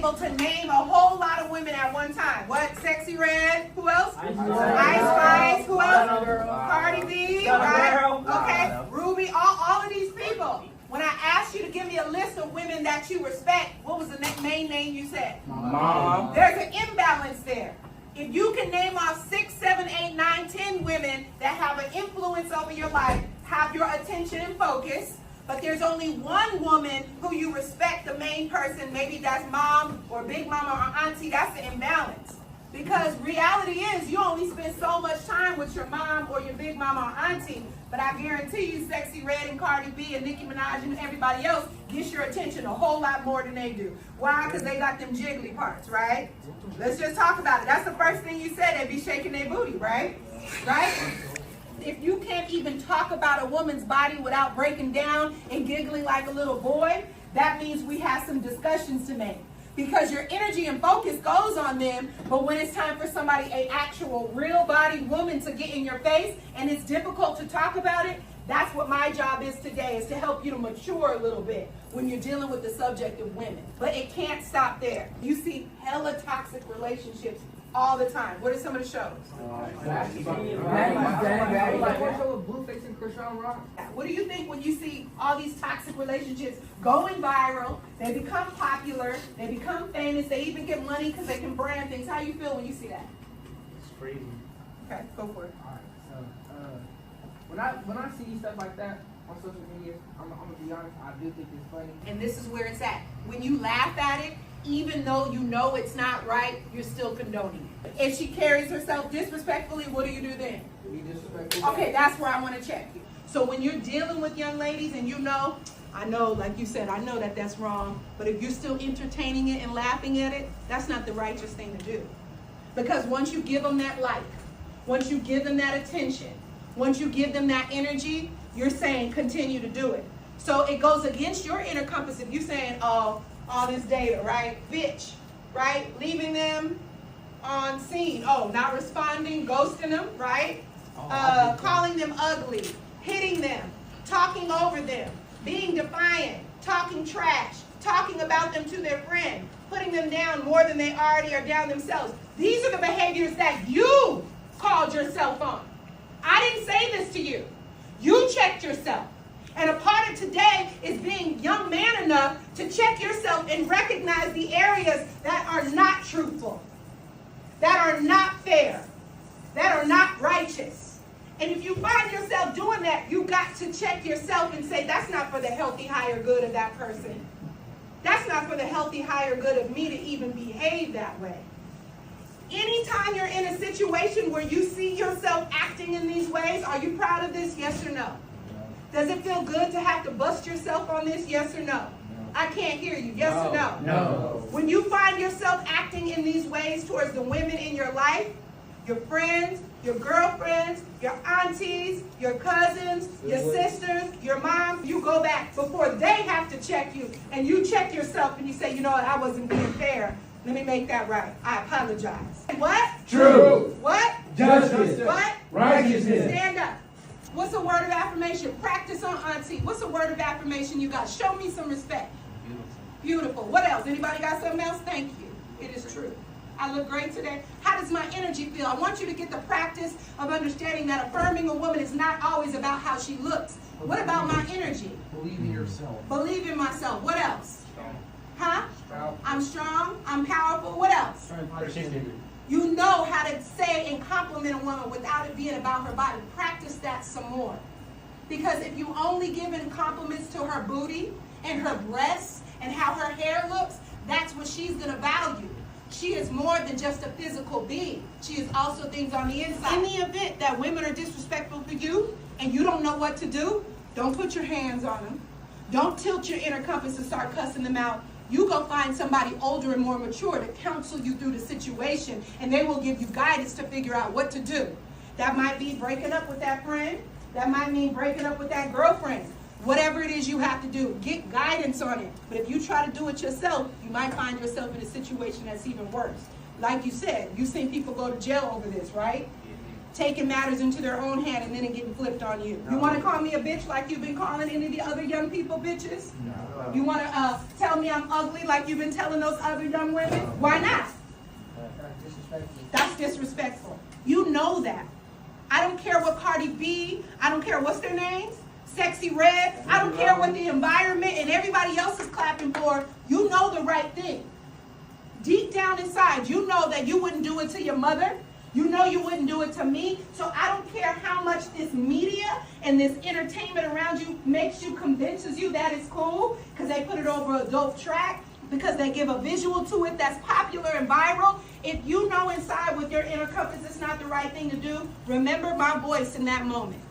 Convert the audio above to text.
able to name a whole lot of women at one time. What? Sexy Red. Who else? Ice Spice. Who else? Cardi B. Right? Okay. Ruby. All of these people. When I asked you to give me a list of women that you respect, what was the main name you said? Mom. There's an imbalance there. If you can name off 6, 7, 8, 9, 10 women that have an influence over your life, have your attention and focus, but there's only one woman who you respect, the main person, maybe that's mom or big mama or auntie, that's the imbalance. Because reality is you only spend so much time with your mom or your big mama or auntie, but I guarantee you Sexy Red and Cardi B and Nicki Minaj and everybody else gets your attention a whole lot more than they do. Why? Because they got them jiggly parts, right? Let's just talk about it. That's the first thing you said, they be shaking their booty, right? Right? If you can't even talk about a woman's body without breaking down and giggling like a little boy, that means we have some discussions to make. Because your energy and focus goes on them, but when it's time for somebody, an actual real bodied woman to get in your face and it's difficult to talk about it, that's what my job is today, is to help you to mature a little bit when you're dealing with the subject of women. But it can't stop there. You see hella toxic relationships all the time. What are some of the shows? What do you think when you see all these toxic relationships going viral? They become popular, they become famous, they even get money because they can brand things. How you feel when you see that? It's crazy. Okay, go for it. Alright, so when I see stuff like that on social media, I'm gonna be honest, I do think it's funny. And this is where it's at. When you laugh at it, even though you know it's not right, you're still condoning it. If she carries herself disrespectfully, what do you do then? Be disrespectful. Okay, that's where I want to check you. So when you're dealing with young ladies and you know, I know, like you said, I know that that's wrong, but if you're still entertaining it and laughing at it, that's not the righteous thing to do. Because once you give them that like, once you give them that attention, once you give them that energy, you're saying continue to do it. So it goes against your inner compass if you're saying, oh, all this data, right? Bitch, right? Leaving them on scene. Oh, not responding, ghosting them, right? Calling them ugly, hitting them, talking over them, being defiant, talking trash, talking about them to their friend, putting them down more than they already are down themselves. These are the behaviors that you called yourself on. I didn't say this to you. You checked yourself. And a part of today is being young man enough to check yourself and recognize the areas that are not truthful, that are not fair, that are not righteous. And if you find yourself doing that, you got to check yourself and say, that's not for the healthy, higher good of that person. That's not for the healthy, higher good of me to even behave that way. Anytime you're in a situation where you see yourself acting in these ways, are you proud of this? Yes or no? Does it feel good to have to bust yourself on this? Yes or no? I can't hear you. Yes or no? No. When you find yourself acting in these ways towards the women in your life, your friends, your girlfriends, your aunties, your cousins, your sisters, your mom, you go back before they have to check you. And you check yourself and you say, you know what, I wasn't being fair. Let me make that right. I apologize. What? Truth. What? Justice. What? Righteousness. Stand up. What's a word of affirmation? Practice on auntie. What's a word of affirmation you got? Show me some respect. Beautiful. What else? Anybody got something else? Thank you. It is true. I look great today. How does my energy feel? I want you to get the practice of understanding that affirming a woman is not always about how she looks. What about my energy? Believe in yourself. Believe in myself. What else? Strong. Huh? Strong. I'm strong. I'm powerful. What else? Persistent. You know how to say and compliment a woman without it being about her body. Practice that some more. Because if you only giving compliments to her booty and her breasts and how her hair looks, that's what she's going to value. She is more than just a physical being. She is also things on the inside. In the event that women are disrespectful to you and you don't know what to do, don't put your hands on them. Don't tilt your inner compass and start cussing them out. You go find somebody older and more mature to counsel you through the situation, and they will give you guidance to figure out what to do. That might be breaking up with that friend. That might mean breaking up with that girlfriend. Whatever it is you have to do, get guidance on it. But if you try to do it yourself, you might find yourself in a situation that's even worse. Like you said, you've seen people go to jail over this, right? taking matters into their own hand and then it getting flipped on you. You want to call me a bitch like you've been calling any of the other young people bitches? No. You want to tell me I'm ugly like you've been telling those other young women? Why not? That's disrespectful. You know that. I don't care what Cardi B, I don't care what's their names, Sexy Red, I don't care what the environment and everybody else is clapping for. You know the right thing. Deep down inside, you know that you wouldn't do it to your mother. You know you wouldn't do it to me. So I don't care how much this media and this entertainment around you makes you, convinces you that it's cool, because they put it over a dope track, because they give a visual to it that's popular and viral. If you know inside with your inner compass it's not the right thing to do, remember my voice in that moment.